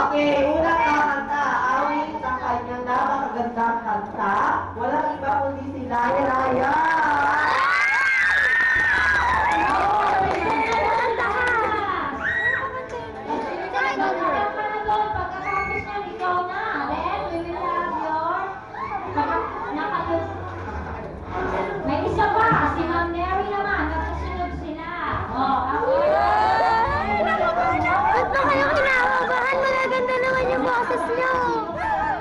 Okay, unang kakanta, awit ng kanyang napakagandang kanta. Walang iba kundi si Laya Laya. May isa pa, si Ma'am Mary naman, nagsusunod sila. Ba't ba kayo kinakabahan? Magaganda naman yung boses nyo.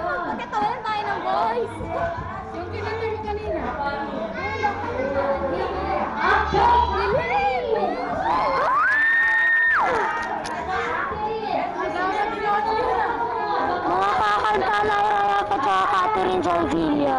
Magkatawalan tayo ng voice. Yung kinanta nyo kanina. Action! Mga kakanta na yung Catherine Salvilla.